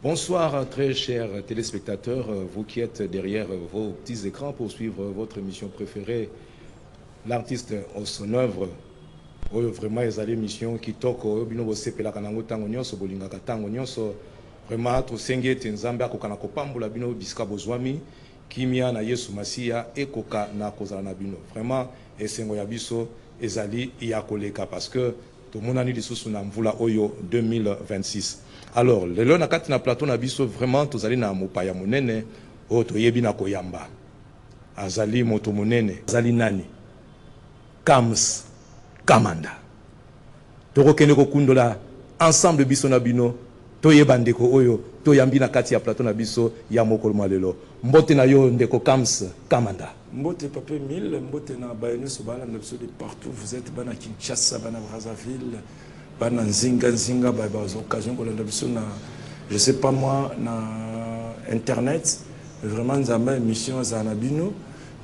Bonsoir très chers téléspectateurs, vous qui êtes derrière vos petits écrans pour suivre votre émission préférée, l'artiste au son œuvre. Vraiment, ils ont l'émission qui toque au bino sepela kanango tango nyonso bolingaka tango nyonso. Vraiment, to senge tenzambe akokana kopambula bino biska bozwami kimia na Yesu Masia ekoka na kozala na bino. Vraiment, esengo ya biso ezali ya koleka parce que tout le monde a dit lisusu na mvula oyo 2026. Alors, le long na kati na plateau na biso vraiment tozali na mopaya monene o toyebi na koyamba. Azali moto monene, azali nani? Kams Kamanda. Torokene ko kundola ensemble biso na bino toyeba ndeko oyo toyambi na kati ya plateau na biso ya mokolo malelo. Mbote na yo ndeko Kams Kamanda. Mbote Pape Mille, mbote na bayenu sobala na biso de partout, vous êtes bana Kinshasa, bana Brazzaville, bana Nzinga ba occasion ko la biso na je sais pas moi na internet, vraiment nzamba émission za na bino.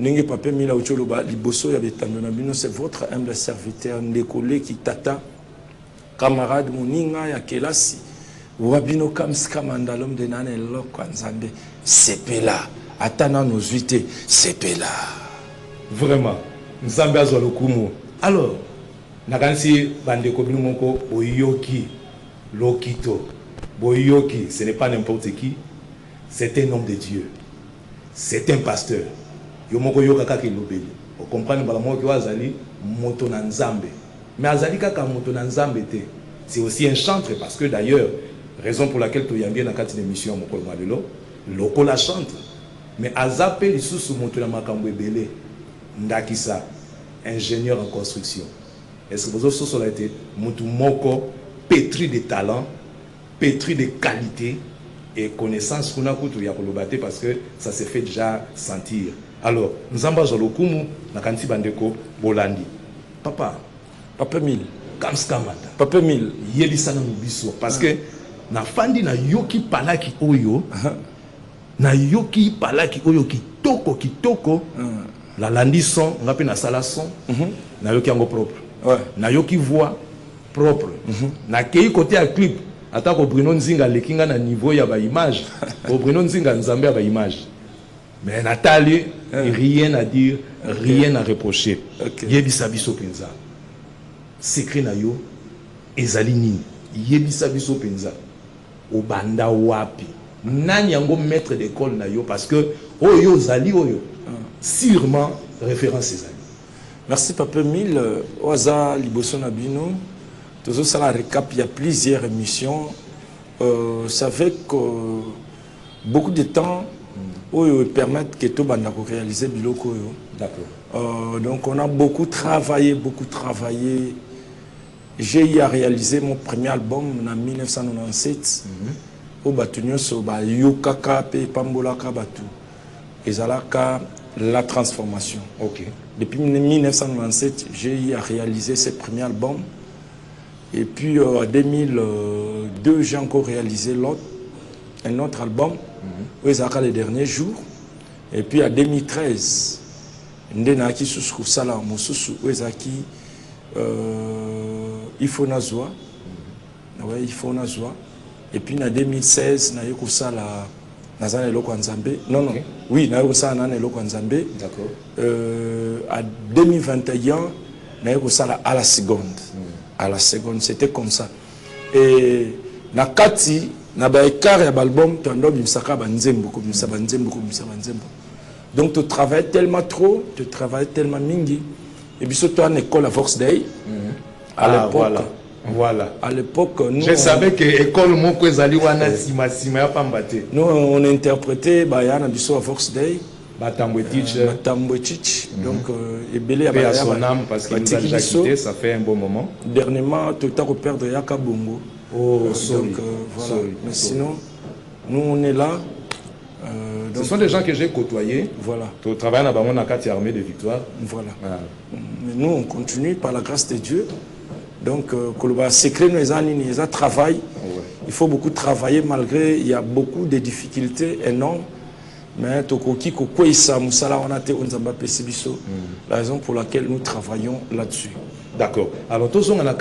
Ninge Pape Mille ucholoba liboso ya betando na bino, c'est votre humble serviteur ndekole ki tata camarade moninga ya kelasi. Wabino Kams Kamanda l'homme de nane loko nzambe sepela atana nos huités sepela vraiment nzambe azwa lokumu. Alors nakansi bandeko bino moko boyoki lokito boyoki, ce n'est pas n'importe qui, c'est un homme de Dieu, c'est un pasteur. Yo moko yoka kaka ilobeli o comprendre bala moko azali moto na nzambe, mais azali kaka moto na nzambe te, c'est aussi un chantre parce que d'ailleurs raison pour laquelle tu y as bien dans cette émission mokolo malelo loko la chante, mais azape lisusu moto na makambo ebele ndakisa ingénieur en construction. Est-ce que vous avez sur la tête moto moko pétri de talent, pétri de qualité et connaissance qu'on a kutu ya kolobate parce que ça s'est fait déjà sentir. Alors nzamba zolokumu na kanti bandeko bolandi papa Pape Mille Kams Kamanda Pape Mille yebisa na mubiso parce que na fandi na yoki palaki oyo na yoki palaki oyo kitoko la landi son ngapi na sala son na yoki yango propre na yoki voix propre na kei côté à clip atako Bruno Nzinga lekinga na niveau ya ba image au Bruno Nzinga nzambe ya ba image mais Nathalie rien à dire, rien à reprocher. Yebisa biso penza secret na yo ezali nini yebisa biso penza obanda wapi nani yango maître d'école na yo parce que oyo zali oyo sûrement référence ezali. Merci Pape Mille. Oza liboso na bino tozo sala récap, il y a plusieurs émissions. Ça fait que beaucoup de temps permettent que tout banda ko réaliser biloko yo. D'accord. Donc on a beaucoup travaillé. J'ai eu à réaliser mon premier album en 1997. Au Batunyo Soba Yokaka pe Pambolaka Batu. Ezalaka la transformation. Ok. Depuis 1997, j'ai eu à réaliser ce premier album. Et puis en 2002, j'ai encore réalisé un autre album. Ezalaka les derniers jours. Et puis en 2013, Ndenaki Susku Sala Mosusu Ezaki il faut nazwa. Ouais, il faut nazwa. Et puis en 2016, na yoko sala nazana eloko nzambe. Non non. Oui, na yoko sala na eloko nzambe. D'accord. En 2021, na yoko sala à la seconde. À la seconde, c'était comme ça. Et na kati na ba écart ya album tondo bimsaka banzembo ko bimsaka banzembo. Donc tu travailles tellement trop, tu travailles tellement mingi. Et puis surtout en école à Force Day. À l'époque. Voilà. À l'époque, nous. Je savais que l'école moko ezali wana sima ya pambate. Nous on interprétait Bayana Bisso à Force Day. Batambwe Teach. Donc Ebele à Bayana. Son âme parce qu'il nous a déjà quitté, ça fait un bon moment. Dernièrement, tout à perdre Yaka Bongo. Oh, sorry. Donc voilà. Mais sinon, nous on est là. Ce sont des gens que j'ai côtoyés. Voilà. Tu travailles dans la carte armée de victoire. Voilà. Mais nous on continue par la grâce de Dieu. Donc, le secret nous a travaillé. Il faut beaucoup travailler malgré il y a beaucoup de difficultés énormes. Mais la raison pour laquelle nous travaillons là-dessus. D'accord. Alors, tous on a un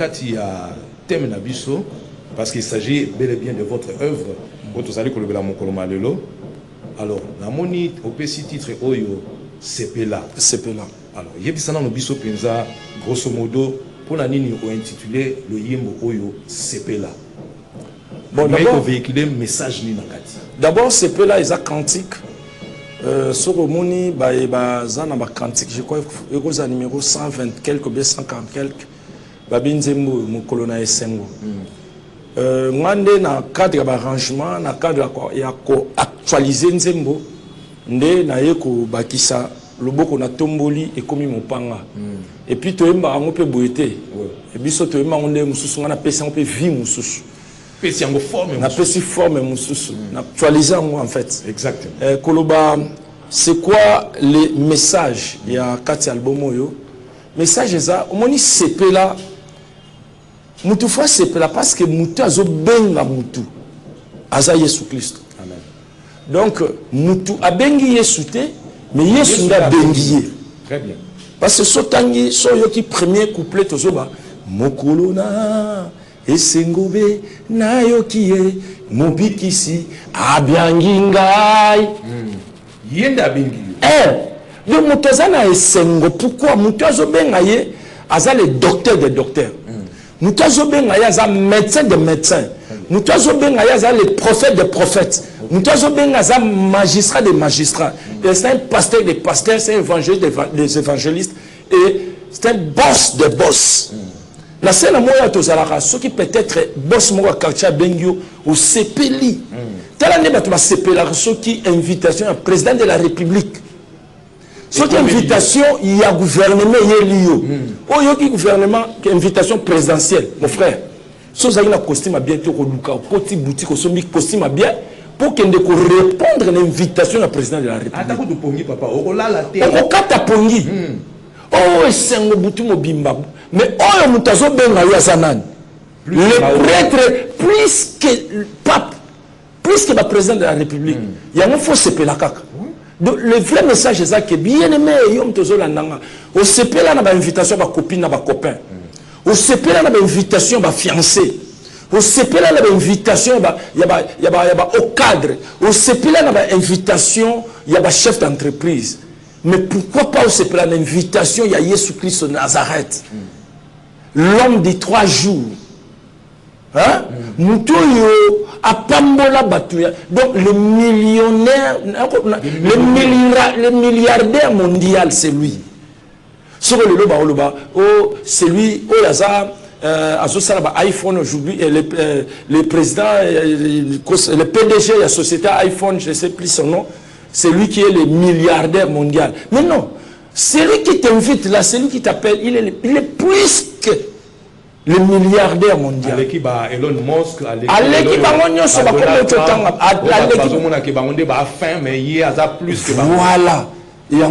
thème nabiso parce qu'il s'agit bel et bien de votre œuvre. Votre salut kolobela mokolo malelo. Alors, la moni au petit titre Oyo Sepela. Sepela. Alors, yebisana no biso penza grosso modo pour la nini ou intitulé le yembo Oyo Sepela. Bon, d'abord véhiculer message ni nakati. D'abord Sepela est un cantique. Sur le moni zana ba cantique, je crois que numéro 120 quelques bien 140 quelques. Babinzembo mokolo na esengo. Ngande na cadre d'arrangement na cadre ya ko actualiser nzembo nde na yeko bakisa loboko na tomboli ekomi mopanga et puis toyemba ngo pe boyete et biso toyemba nde mususu ngana pesa ngo pe vie mususu pesi ngo forme na pesi forme mususu na actualiser ngo en fait exactement koloba c'est quoi les messages ya kati album oyo message za omoni sepela mutu fois sepela parce que mutu azo benga mutu aza Yesu Christ. Amen. Donc mutu abengi Yesu te mais Yesu nda bengi. Très bien. Parce que sotangi soyo ki premier couplet tozoba mokolo na esengobe na yokie mobikisi abiangi ngai. Yenda bengi. Le mutu aza na esengo pourquoi mutu azo benga ye aza le docteur des docteurs. Nous avons un médecin de médecins. Nous avons le prophète des prophètes. Nous avons un magistrat des magistrats. C'est un pasteur des pasteurs, c'est un évangéliste des évangélistes. Et c'est un boss des boss. La scène à moi, ceux qui peut-être boss moi quartier Bengio au CPLI. Tel année, tu vas CPLI, ceux qui invitation à président de la République. Cette invitation, il y a gouvernement, il y a l'IO. Oh, il y a un gouvernement, invitation présidentielle, mon frère. Si vous avez un costume à bien, côté boutique, costume à bien, pour qu'il répondre à l'invitation du président de la République. Ah, d'accord, tu pongi, papa. Oh, là, la terre. Oh, quand tu pongi. Oh, c'est un boutique au bimba. Mais oh, il y a un yazanan. Le prêtre, plus que le pape, plus que le président de la République, il y a un faux CP la caca. Donc, le vrai message est ça que bien aimé, au CP là, on a une invitation à ma copine, à ma copain. Au CP là, on a une invitation à ma fiancée. Au CP là, on a une invitation au cadre. Au CP là, on a une invitation à chef d'entreprise. Mais pourquoi pas au CP là, une invitation à Jésus Christ au Nazareth, l'homme des 3 jours. Hein? Mutoyo apambola batuya. Donc le millionnaire, le milliardaire mondial, c'est lui. Sur le loba, oh, c'est lui, oh, yaza, iPhone aujourd'hui, le président, le PDG de la société iPhone, je ne sais plus son nom, c'est lui qui est le milliardaire mondial. Mais non, c'est lui qui t'invite là, c'est lui qui t'appelle, il est plus que le milliardaire mondial. Avec qui Elon Musk, avec qui voilà. Et en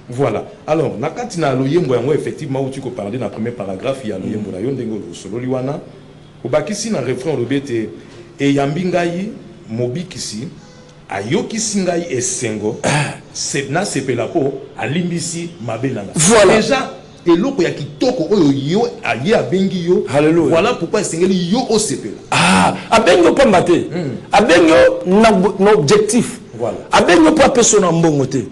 voilà. Alors, nakatina loyembo yango effectivement où tu peux parler dans le premier paragraphe, il y a loyembo na yondengo solo liwana. Obakisi na refrain lobete e yambingai mobikisi ayokisi ngai esengo c'est na sepela po alimbisi mabelanga. Voilà. Déjà eloko ya kitoko oyo yo aye abengi yo. Alléluia. Voilà pourquoi esengeli yo o sepela. Ah, abengo pa maté. Abengo na objectif. Voilà. Abengo pa personne mbongo te.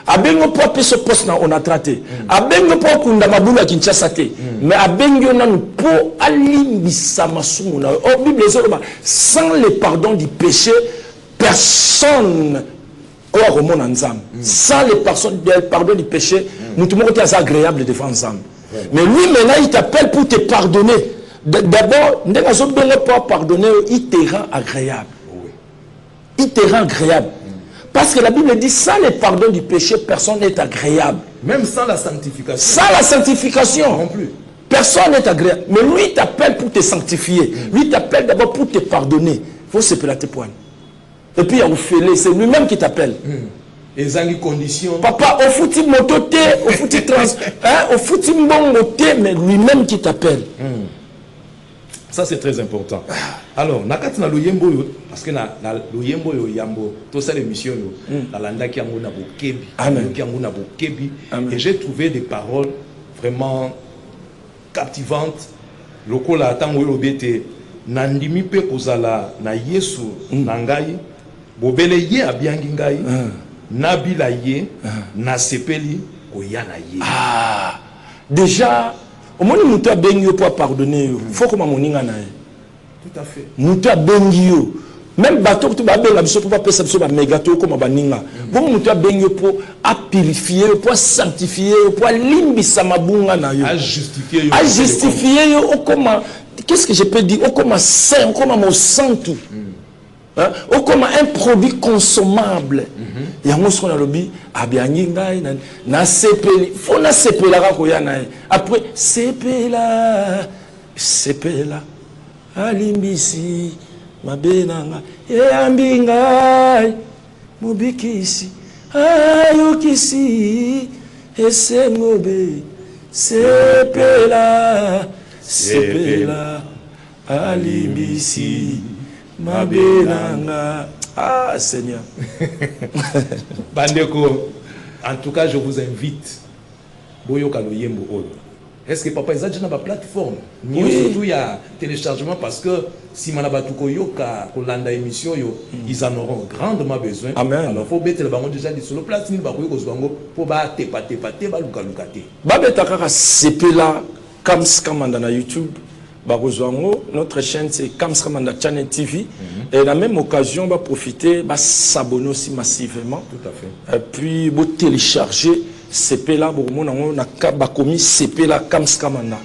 Abengo pa personne poste na on a traité. Abengo pa kunda mabula Kinshasa te. Mais abengo na po alimbisa masumu na. Oh Bible zoba sans le pardon du péché personne sans le pardon du péché, nous tout le monde est agréable devant ensemble. Mais lui maintenant il t'appelle pour te pardonner. D'abord, ne pas pardonner, il te rend agréable. Il te rend agréable. Parce que la Bible dit sans le pardon du péché, personne n'est agréable. Même sans la sanctification. Sans la sanctification. Non plus. Personne n'est agréable. Mais lui il t'appelle pour te sanctifier. Lui il t'appelle d'abord pour te pardonner. Il faut se plater point. Et puis, c'est lui-même qui t'appelle. Et dans les conditions. Papa, au foutu mototé, au foutu trans, au foutu mongoté, mais lui-même qui t'appelle. Ça, c'est très important. Alors, nakati na loyembo yo, parce que na loyembo yo yambo, tout ça l'émission yo, la landa qui yango na bokebi, qui yango na bokebi, et j'ai trouvé des paroles vraiment captivantes lokola tango lobete nandimi pe kozala na Yesu nangai bobele ye abiangi ngai nabila ye na sepeli koyana ye. Déjà au moins muta bengio pour pardonner faut comme moninga na. Tout à fait. Muta bengio même bateau tu babel la biso pour pas pesa biso ba mégato comme baninga. Bon muta bengio pour à purifier, pour sanctifier, pour limbisa mabunga na yo. À justifier yo comment qu'est-ce que je peux dire comme saint comme mon santu. Comme un produit consommable. Il y a un ce qu'on a lobby abiangi ngai na sepeli faut na sepela ka koyana après sepela alimbisi mabenanga ambingai mubikisi ayokisi esemobe sepela alimbisi mabenanga. Seigneur. Bandeko, en tout cas, je vous invite. Est-ce que papa, ils ont déjà une plateforme? Oui. Surtout, il y a téléchargement parce que si Manabatuko Yoka, Kolanda émission, ils en auront grandement besoin. Amen. Alors, il faut mettre le bango déjà sur le place, il faut battre, sepela, Kamskamanda na YouTube. Notre chaîne c'est Kamskamanda Channel TV et la même occasion on va profiter s'abonner aussi massivement. Tout à fait. Et puis vous télécharger CPLA on a commis CPLA Kamskamanda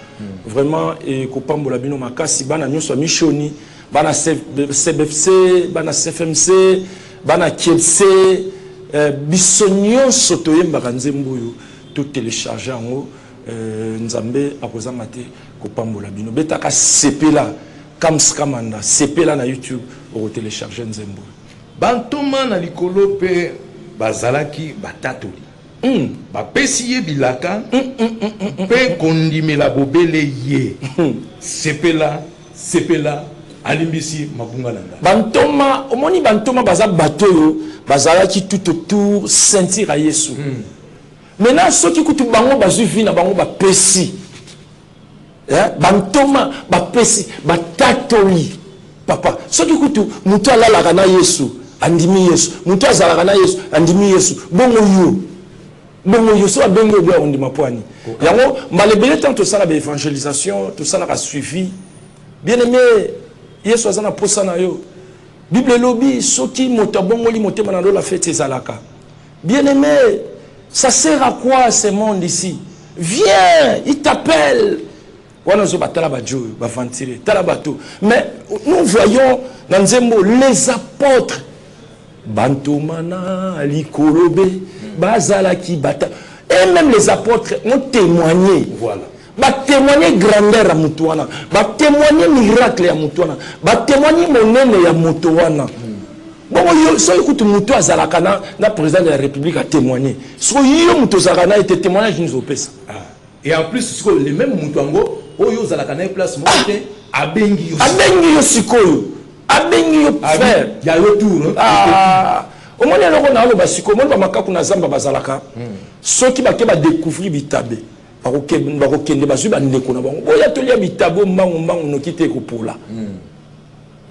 vraiment et kopambola bino makasi bana nyonso mishoni bana CBFC bana CFMC bana KLC bisonyo sotoyemba nzemboyo tout télécharger en haut nzambe akozanga te kopambola bino betaka sepela Kamskamanda sepela na YouTube au télécharger nzembo bantoma na likolo pe bazalaki batatoli bapesi ye bilaka pe kondimela bobele ye sepela alimbisi mabunga nanga bantoma omoni bantoma baza batoyo bazalaki tout autour sentir à Yesu. Maintenant ceux qui kutu bango bazuvi na bango bapesi bantoma bapesi batatoli papa ceux qui kutu mutu alalaka na Yesu andimi Yesu mutu azalaka na Yesu andimi Yesu bongo yo so abengo bya ondima poani yango malebele tant tout ça la évangélisation tout ça la suivi bien aimé Yesu azana posa na yo Bible lobby soki motabongoli motema na la fête ezalaka bien aimé. Ça sert à quoi ce monde ici? Viens, il t'appelle. Mais nous voyons dans Nzembo les apôtres. Bantomana, Likolobe, Bazalaki, Bata. Et même les apôtres ont témoigné. Voilà. Témoigner grandeur à Moutouana. Témoigner miracle à Moutouana. Témoigner monnaie à Moutouana. Bon, si écoute Moutou Azalakana, le président de la République a témoigné. Si Moutou Azalakana était témoignage nous opère. Et en plus, les mêmes Moutouango, Oyo Zalakana est place monté, Abengi Sikoyo. Abengi frère. Il y a le tour. Au moins, il y a le basiko, on va marquer qu'on a Zamba Bazalaka. Ceux qui va découvrir Bitabé. Barokende Bazuba Nekona. Il y a tout le Bitabo, Mango, no quitte Kopola.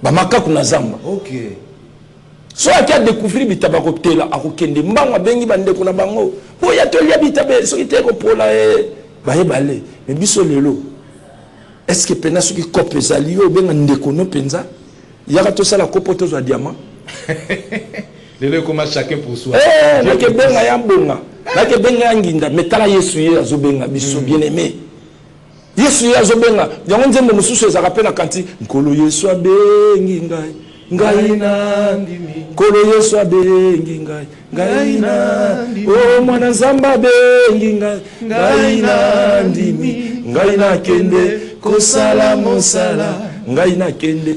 Bamaka qu'on a Zamba. Ok. Soit qui a découvert Bitabakopte là, à Rokende, Manga Bengi Bandeko na Bango. Oh, il y a tout le Bitabe, ceux qui étaient pour la Baye. Mais biso lelo. Est-ce que Pena ceux qui copent les alliés, ben Ndekono Penza? Il y a tout ça la copote aux diamants. Lelo comment chacun pour soi. Eh, na ke benga ya bonga. Na ke benga nginda, metala Yesu ye azobenga biso bien-aimé. Yesu ye azobenga. Yango nzembo mususu ezaka pe na kanti, nkolo Yesu abengi ngai. Ngai na ndimi kolo Yesu abengi ngai na ndimi o mwana nzamba abengi ngai na ndimi ngai na kende kosala mosala ngai na kende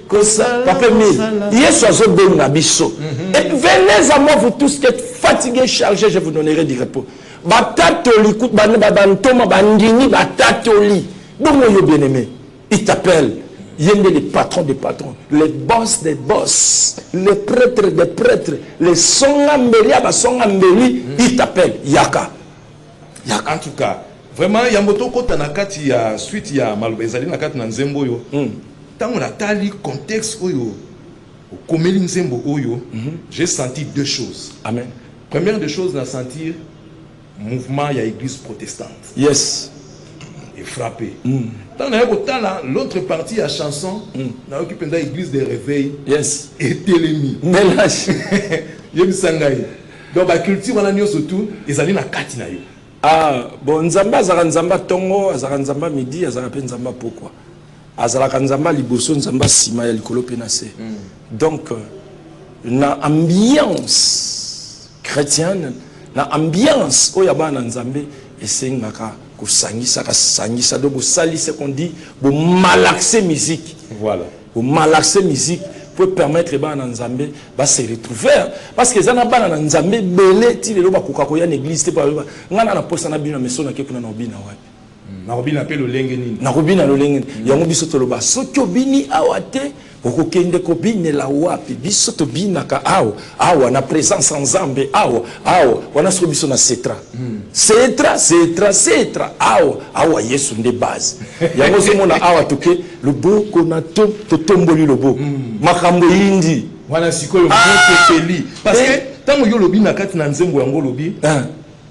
kosala papa mille Yesu azobenga biso et venez à moi vous tous qui êtes fatigués chargés je vous donnerai du repos. Batatoli, bantoma, bandini, batatoli. Donc, mon bien-aimé, il t'appelle. Il y a les patrons des patrons, les boss des boss, les prêtres des prêtres, les songambeli, il t'appelle. Yaka, En tout cas, vraiment, il y a moto kota na kati ya suite ya maloba ezali na kati na nzembo yo. Tant on a tali contexte oyo, komeli nzembo oyo, j'ai senti deux choses. Amen. Première des choses, on a senti mouvement ya église protestante. Yes. Et frappé. Tant on a l'autre partie la chanson, on a occupé l'église des réveils. Yes. Et télémi. Mélange. Yem sangai. Donc la culture on a nié surtout, ils allaient na kati na yo. Ah, bon, Nzamba, Azara Nzamba Tongo, Azara Nzamba Midi, Azara Pen Nzamba pourquoi? Azara Nzamba Liboso, Nzamba Sima, ya Likolo Penase. Donc, na ambiance chrétienne, na ambiance, Oyaba Nzambe, et c'est Ngaka, Kusangisa, Kasangisa, donc vous salissez qu'on dit, vous malaxez musique. Voilà. Vous malaxez musique. Pour permettre à Nzambe de se retrouver. Parce que Zana Bana Nzambe belé ti lelo ba kukakoya l'église te pa ngana na posa na bino meso na kekuna na obina wa. Na obina pe lo lengeni. Na obina lo lengeni. Yango biso to loba soki obini awate okokende ko binela wapi biso to binaka awa na présence Nzambe awa wana so biso na setra. Setra awa Yesu nde base. Yango zo mona awa toke loboko na to tomboli loboko. Makambo yindi. Wana sikoyo moteli. Parce que tango yo lobi na kati na nzembo yango lobi.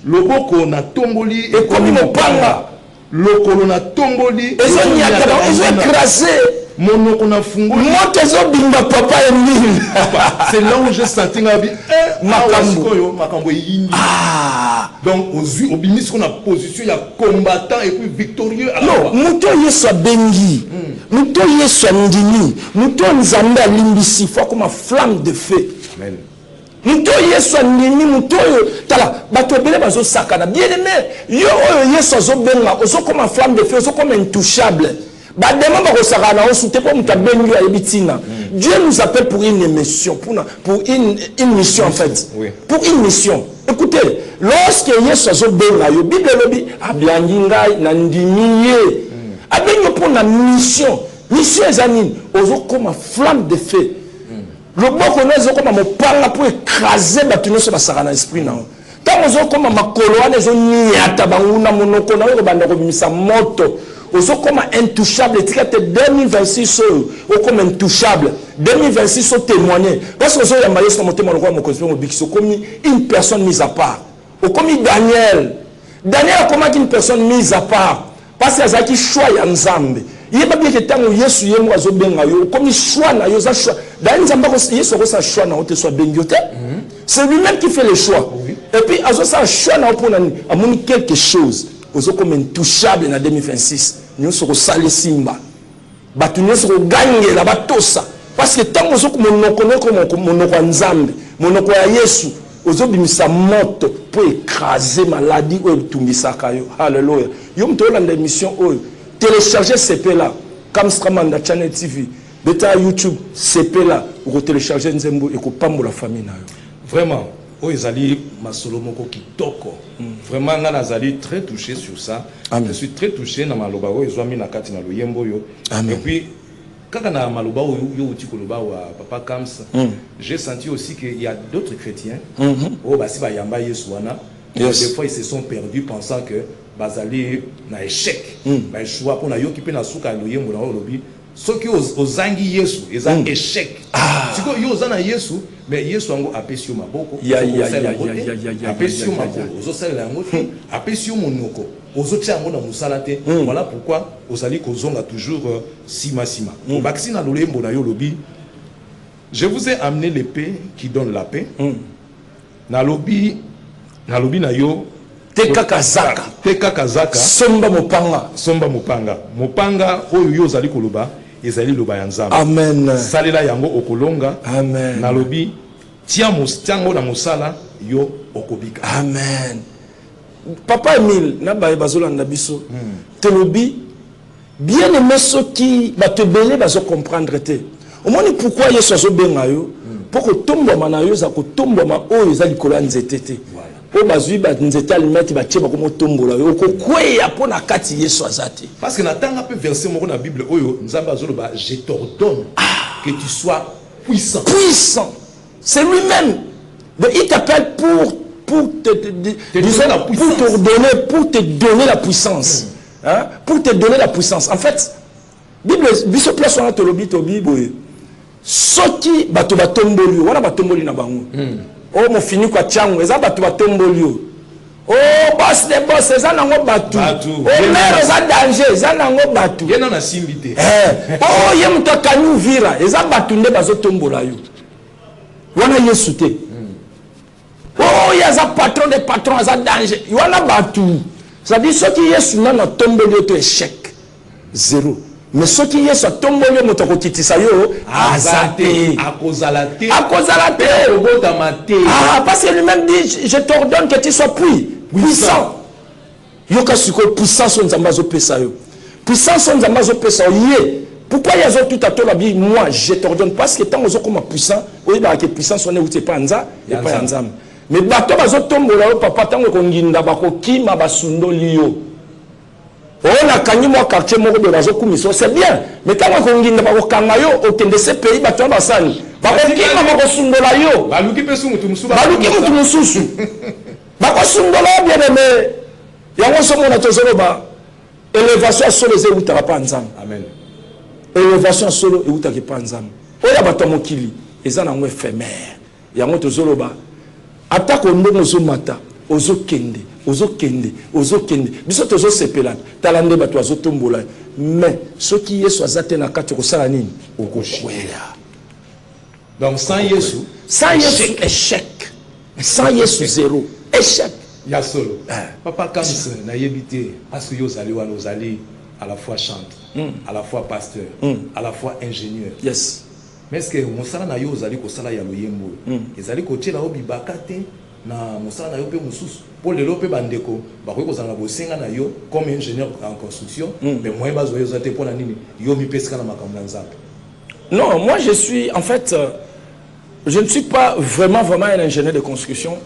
Loboko na tomboli e komi mopanga. Lokolo na tomboli ezo nyaka ezo écrasé. Monoko na fungoli. Moto ezo bimba papa et mille. C'est là où j'ai senti ngabi makambo yindi. Donc au bini ce qu'on a position il y a combattant et puis victorieux à la fois. Non, muto yeso bengi. Muto yeso ndini. Muto nzambe alimbisi fois comme une flamme de feu. Amen. Muto yeso ndini muto yo tala bato bele bazo sakana. Bien aimé, yo yeso zo benga, ozo comme une flamme de feu, ozo comme intouchable. Dieu nous appelle pour une mission, pour une mission en fait. Oui. Pour une mission. Écoutez, lorsque Yesu a benga yo, Bible lobi abianginga na ndimiye. Abenyo pour la mission. Mission ezanine, ozo comme flamme de feu. Le boko nezo comme mopanga pour écraser batuno sur la sarana esprit na. Tant ozo comme makoloane ezo niata banguna monoko na yo banda ko bimisa moto. Ozo comme intouchable, 2026 comme intouchable, 2026 témoigner. Parce que ozo yamba yeso moté monoko mo konspire mo bikso comme une personne mise à part. Ou comme Daniel. Daniel comme une personne mise à part. Parce que azaki choix ya Nzambe. Il pas bien que tango yesu yemo azo benga yo comme choix na yo za choix. Dans Nzamba ko yesu ko sa choix na ote soit bengiote. C'est lui-même qui fait le choix. Et puis azo sa choix na pour na amoni quelque chose. Ozo comme intouchable na 2026 nous soko sale simba batu nous soko gagner la batosa parce que tant ozo comme monoko Nzambe monoko ya Yesu ozo bimisa moto pour écraser maladie ou tumbisa kayo. Alléluia. Yo mtola na émission oyo télécharger CP là comme Stramanda Channel TV beta YouTube CP là ou télécharger nzembo et ko pambola famille na yo. Vraiment Oizali Masolomoko Kitoko. Vraiment, Nazali très touché sur ça. Amen. Je suis très touché dans Maloba Oizwami Nakati na Luyembo yo. Et puis, quand on a Maloba yo Utikoloba ou Papa Kams, j'ai senti aussi qu'il y a d'autres chrétiens. Oh, basi ba yamba Yesuana. Des fois, ils se sont perdus pensant que Bazali na échec. Ba choix pour na yo qui peut na souka Luyembo na Olobi. Ce qui aux angi Yesu, ils ont échec. Si vous avez un Yesu, mais Yesu a apprécié ma boko, apprécié ma boko, aux autres la moto, apprécié mon noko, aux autres la moto musalate. Voilà pourquoi aux alliés kozonga toujours sima. Au vaccin à l'olembo na yo lobi, je vous ai amené l'épée qui donne la paix. Na lobi na yo. Teka kazaka. Somba mopanga. Mopanga oyo yo zali koloba. Ezali loba ya Nzambe. Amen. Salela yango okolonga. Amen. Nalobi tiango na mosala yo okobika. Amen. Papa Emile na bazolanda biso. Telobi bien aimé ceux qui va te belé bazo comprendre te. Au moins pourquoi yeso zo benga yo pour que tombo mana yo za ko tombo ma oyo za likola nzete te. Po bazui ba nzete alimeti ba tieba ko motombola yo ko kweya po na kati yeso azate. Parce que natanga pe verset moko na Bible oyo Nzamba azoloba je t'ordonne que tu sois puissant. Puissant. C'est lui-même. Il t'appelle pour pour te donner la puissance. Hein? Pour te donner la puissance. En fait, Bible, biso place on a tolobi tobi boye. Soki bato batomboli, wana batomboli na bango. Oh mo fini kwa changu, eza bato batomboli. Oh boss de boss, eza nango batu. Oh mère eza danger, eza nango batu. Yena na simbité. Oh ye mutokani uvira, eza batu nde bazotombola yo. Wana Yesu te. Oh yeza patron de patron, eza danger. Wana batu. Ça dit ceux qui Yesu na tomboli yo to échec. Zéro. Mais ceux qui y sont tombés au motokotitisa yo azate akozalate ah parce que lui-même dit je t'ordonne que tu sois puissant yoka siko puissance nzambazo pesa yo puissance nzambazo pesa ye pourquoi y a tout à toi la vie moi je t'ordonne parce que tant ozo comme puissant oui ba que puissance on est où c'est pas nza et pas nzam mais bato bazo tombola yo papa tango ko nginda bakokima basundoli yo. On a gagné mon quartier, mon de c'est bien. Mais quand on a gagné au de ces pays, on a gagné. Élévation solo et où t'as pas ensemble. Amen. Élévation solo et où t'as pas ensemble. On a battu mon kili. Et ça n'a pas éphémère. Il y a un autre solo bas. Attaque au nom de mata. Ozo kende. Biso tozo sepela. Talande bato azo tombola. Mais ceux qui y sont azate na kati ko sala nini? Okoshwela. Donc sans Yesu, échec. Sans Yesu zéro. Échec. Ya solo. Papa Kams na yebité parce que yo zali wa nos ali à la fois chanteur, à la fois pasteur, à la fois ingénieur. Yes. Mais est-ce que mosala na yo zali ko sala ya loyembo? Ezali ko tshela obibaka te na mosala na yo pe mususu. Pour les lopes bandeko, bakoy ko zanga bosenga na yo comme ingénieur en construction, mais moi bazo yo zate pour na nini? Yo mi peska na makambo nzambe. Non, moi je suis en fait je ne suis pas vraiment un ingénieur de construction.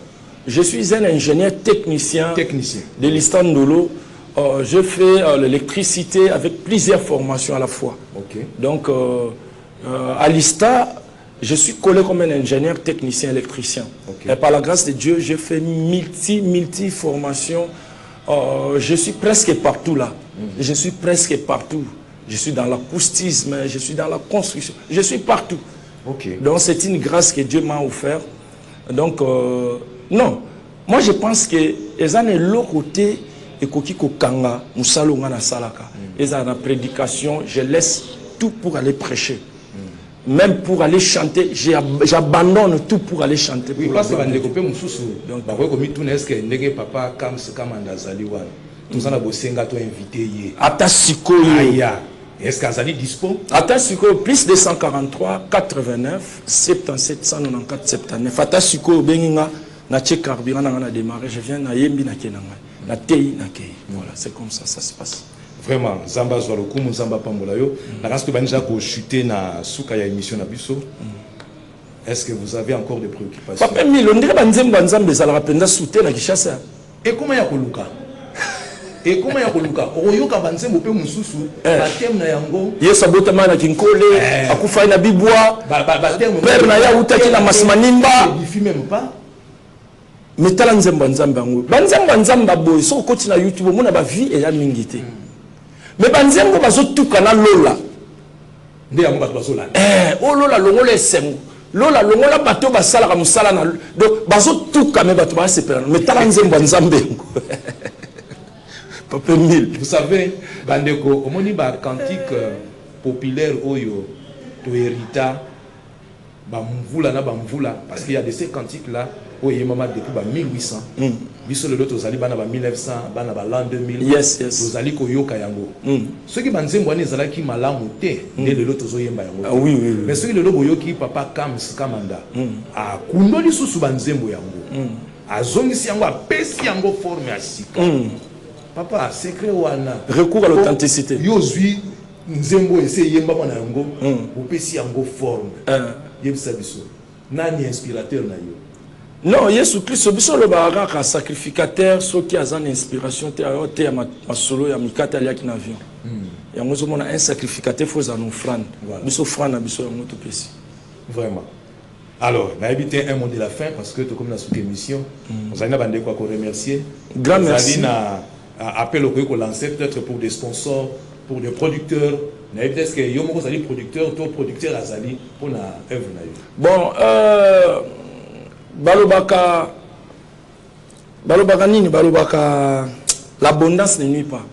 Je suis un ingénieur technicien. De l'Istan Ndolo. Je fais l'électricité avec plusieurs formations à la fois. Okay. Donc à l'ISTA, je suis collé comme un ingénieur technicien électricien. Okay. Et par la grâce de Dieu, j'ai fait multi formations. Je suis presque partout là. Je suis presque partout. Je suis dans l'acoustisme, je suis dans la construction. Je suis partout. Okay. Donc c'est une grâce que Dieu m'a offert. Donc non, moi je pense que les années l'autre côté et kokiko kanga musalonga na salaka. Et dans la prédication, je laisse tout pour aller prêcher. Même pour aller chanter, j'abandonne tout pour aller chanter. Oui, parce que bandeko pe mususu. Donc ba ko mi tourner est-ce que ndenge papa Kams Kamanda Zaliwan. Tout ça na bosenga to invité yé. Ata siko aya. Est-ce qu'Azali dispo? Ata siko plus 243 89 77 194 79. Ata siko benginga na tche carburant na démarrer, je viens na yembi na kenanga. Na tei na kei. Voilà, c'est comme ça se passe. Vraiment, Zamba Zwalukumu, Zamba Pambolayo. La race de Banija ko chuté na Soukaya émission na Bisso. Est-ce que vous avez encore des préoccupations? Papa Milo, ndire banzembo nzambe za la rapenda souté na Kishasa. Et comment ya koluka? Et comment ya koluka? Oyoka banzembo pe mususu, batem na yango. Yesu abotama na kinkole, akufa na bibwa. Batem père na ya utaki na masmanimba. Il fit même pas. Mais tala nzembo nzambe yango. Banzembo nzamba boy, so koti na YouTube mona ba vie et ya mingité. Mais banzembo bazotuka na lola. Nde yango bato bazola. Oh lola longola esengo. Lola longola bato basala ka musala na. Donc bazotuka me bato ba sepela. Mais tala nzembo nzambe yango. Papa Mille. Vous savez, bandeko, omoni ba cantique populaire oyo to hérita ba mvula na ba mvula parce qu'il y a de ces cantiques là oyo mama depuis ba 1800. Biso le autres zali bana ba 1900, bana ba l'an 2000. Yes. Zali ko yoka yango. Ceux qui banzembo ani zalaki malamu te ne le autres zoyemba yango. Ah oui. Mais ceux qui le lobo yoki papa Kams Kamanda. A kundoli susu banzembo yango. Azongisi yango apesi yango forme ya sika. Papa, secret wana. Recours à l'authenticité. Yozui nzembo ese yemba na yango, opesi yango forme. Yebisa biso. Nani inspirateur na yo? Non, Yesu Christ biso le baraka sacrificateur, so qui a une inspiration te ayote ya masolo ya mikata ya kina avion. Yango zo mona un sacrificateur faut en offrande. Biso offrande biso yango to pesi. Vraiment. Alors, on a évité un mot de la fin parce que comme dans cette émission, on a bandé quoi qu'on remercier. Grand merci. On a appel au pays qu'on lançait peut-être pour des sponsors, pour des producteurs. On a peut-être que yo moko zali producteur, toi producteur azali pour la œuvre na yo. Bon, balobaka nini balobaka l'abondance ne nuit pas.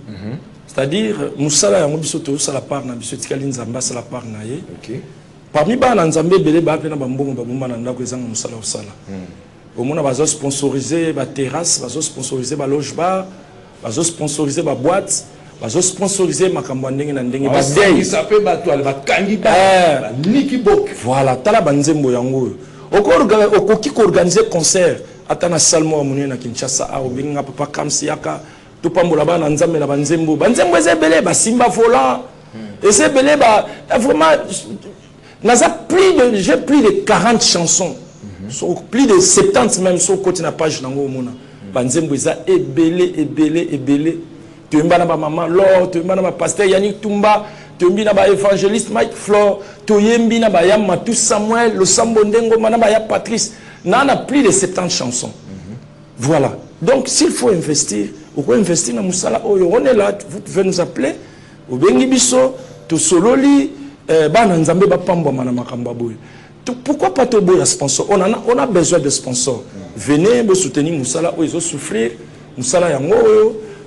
C'est-à-dire musala yango biso to sala part na biso tikali nzamba sala part na ye. OK. Parmi bana nzambe bele ba pena bambongo babumba na ndako ezanga musala osala. Au moins bazo sponsoriser ba terrasse, bazo sponsoriser ba loge bar, bazo sponsoriser ba boîte, bazo sponsoriser makambo ndenge na ndenge ba day. Ça peut battre ba candidat, niki bok. Voilà, tala banzembo yango. Okoki ko organiser concert atana salmo amunye na Kinshasa a obinga papa Kamsiaka. Tout pambola bana nzambe na banzembo ezebele ba simba volant ezebele ba vraiment j'ai plus de 40 chansons plus de 70 même sur côté na page nango mona banzembo eza ebele tuyemba na ba maman Laure tuyemba na ba pasteur Yannick Tumba tuyembi na ba évangéliste Mike Flore tuyembi na ba ya Matou Samuel le Sambo Ndengo na ba ya Patrice na plus de 70 chansons. Voilà, donc s'il faut investir, on peut investir dans Moussala. On est là, vous pouvez nous appeler. Au Bengibiso, to sololi, bananzambe bapambo manamakambo boy. Pourquoi pas te boy sponsor? On a besoin de sponsors. Venez me soutenir Moussala, ils ont souffrir. Moussala yango.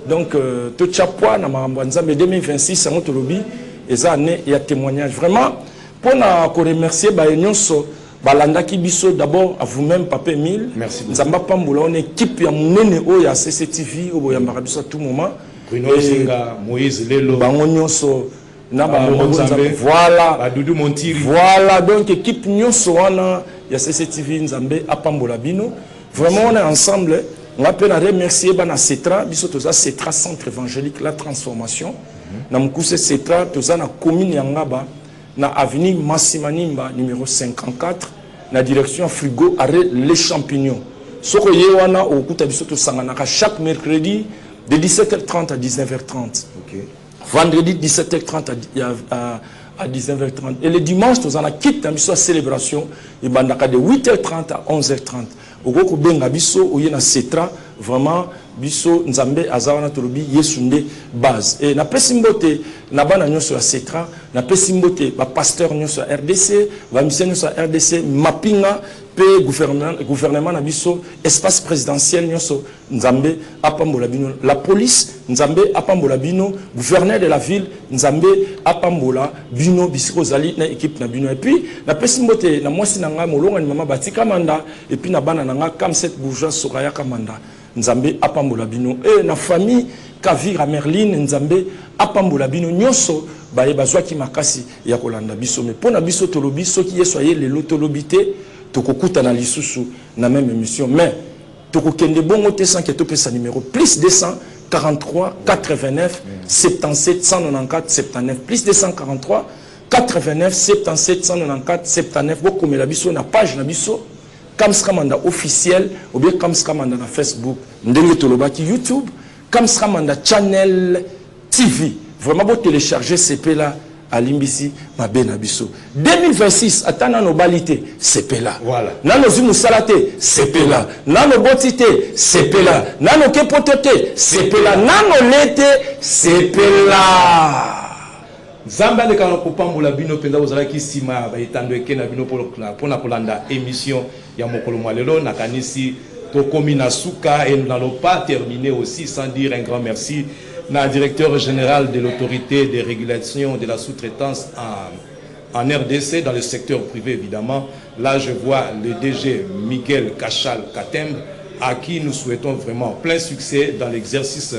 Donc to chapwa na makambo 2026 en Tolobi, et ça année il y a témoignage. Vraiment, pour na ko remercier ba nyonso. Balanda Kibiso, d'abord à vous-même, Papa Emile. Merci. Nzamba Pamboula, on est équipe ya Mouné ya CCTV, au Boyambarabiso à tout moment. Bruno Zinga, Moïse Lelo. Bangonyoso, voilà. Doudou Montiri. Voilà, donc équipe Nyoso, ya CCTV, Nzambé, à Pamboula Bino. Vraiment, on est ensemble. On appelle à remercier Bana Cetra, Biso Toza Cetra, Centre évangélique, la transformation. Namkouse Cetra, Toza na commune Yangaba. Na avenue Massimanimba numéro 54 na direction frigo arrêt les champignons soko yewana okuta biso to sanganaka chaque mercredi de 17h30 à 19h30. OK. Vendredi 17h30 à 19h30 et le dimanche to zana quitte biso célébration et bandaka de 8h30 à 11h30. Okoko benga biso oyena Cetra vraiment biso nzambe azawana tolobi yesunde base et na pesimbote na bana nyonso ya Cetra na pesimbote ba pasteur nyonso ya RDC ba mission nyonso ya RDC mapinga pe gouvernement na biso espace présidentiel nyonso nzambe apambola bino la police nzambe apambola bino gouverneur de la ville nzambe apambola bino bisiko zali na équipe na bino et puis na pesimbote na mwasi na nga molonga ni mama batika manda et puis na bana na nga comme cette bourgeois Soraya Kamanda nzambe apambola bino et na famille Kavira Merline nzambe apambola bino nyonso baye bazwaki makasi ya kolanda biso mais pona biso tolobi soki yeso aye lelo tolobité tokokuta na lisusu na même émission mais tokokende bongo te sans que topesa numéro plus 243 89 77 194 79 plus 243 89 77 194 79 bokomela biso na page na biso Kamskamanda officiel ou bien Kamskamanda na Facebook ndenge tolobaki YouTube Kamskamanda channel TV vraiment beau télécharger CP là à Limbisi Mabena Biso 2026 atana no balité CP là voilà nano zimu salate CP là nano botité CP là nano kepotote CP là nano lete CP là Zamba de kana kopambola bino penda ozala ki sima ba etando ekena bino pona kolanda émission ya mokolo mwalelo na kanisi to komina suka et nous n'allons pas terminer aussi sans dire un grand merci na directeur général de l'autorité de régulation de la sous-traitance en RDC dans le secteur privé évidemment. Là je vois le DG Miguel Kachal Katembe à qui nous souhaitons vraiment plein succès dans l'exercice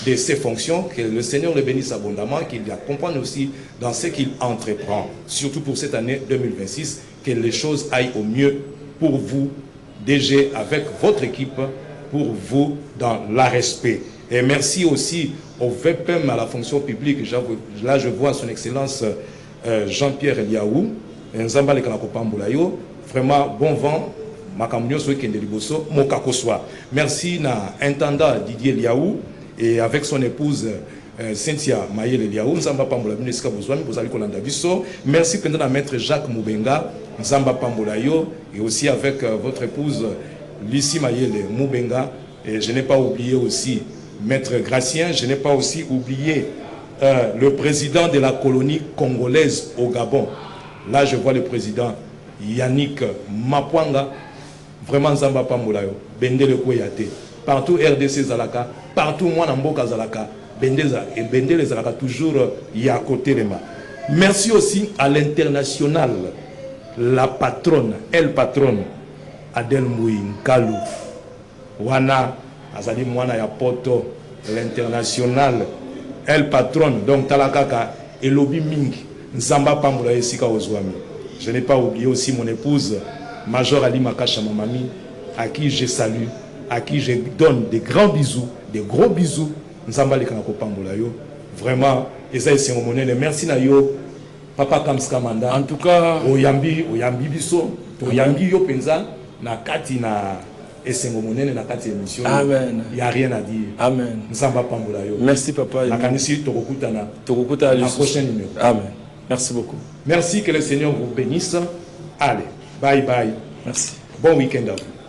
de ses fonctions, que le Seigneur le bénisse abondamment, qu'il l'accompagne aussi dans ce qu'il entreprend, surtout pour cette année 2026, que les choses aillent au mieux pour vous, DG, avec votre équipe, pour vous dans la respect. Et merci aussi au VPM à la fonction publique, là je vois son excellence Jean-Pierre Liaou, vraiment bon vent, merci na intendant Didier Liaou, et avec son épouse Cynthia Mayele Liaou, Nzamba Pambola Bineska Bozwami, Bozali Kolanda Biso. Merci pendant à maître Jacques Moubenga, Nzamba Pambola Yo, et aussi avec votre épouse Lucie Mayele Moubenga. Et je n'ai pas oublié aussi maître Gracien, je n'ai pas aussi oublié le président de la colonie congolaise au Gabon. Là, je vois le président Yannick Mapwanga. Vraiment, Nzamba Pambola Yo, Bendele Koyate. Partout RDC Zalaka, partout Mwanamboka Zalaka, Bendele Zalaka, toujours y a côté de moi. Merci aussi à l'international, la patronne, elle patronne, Adèle Mouinkalou. Wana, Azali Mwana Yapoto, l'international, elle patronne, donc Talakaka, Elobi Ming, Nzamba Pambola Esika Ozwami. Je n'ai pas oublié aussi mon épouse, Major Ali Makacha Mamami, à qui je salue, à qui je donne des grands bisous, des gros bisous. Nzamba Lekanako Pambola Yo. Vraiment, Esaïe Sengomonene, merci na yo, Papa Kamskamanda. En tout cas, Oyambi Biso, Oyambi Yo Penza, na kati na Esengomonene, na kati émission. Amen. Il n'y a rien à dire. Amen. Nzamba Pambola Yo. Merci papa. La kanisi Tokokutana. Tokokuta La prochaine numéro. Amen. Merci beaucoup. Merci, que le Seigneur vous bénisse. Allez, bye bye. Merci. Bon week-end à vous.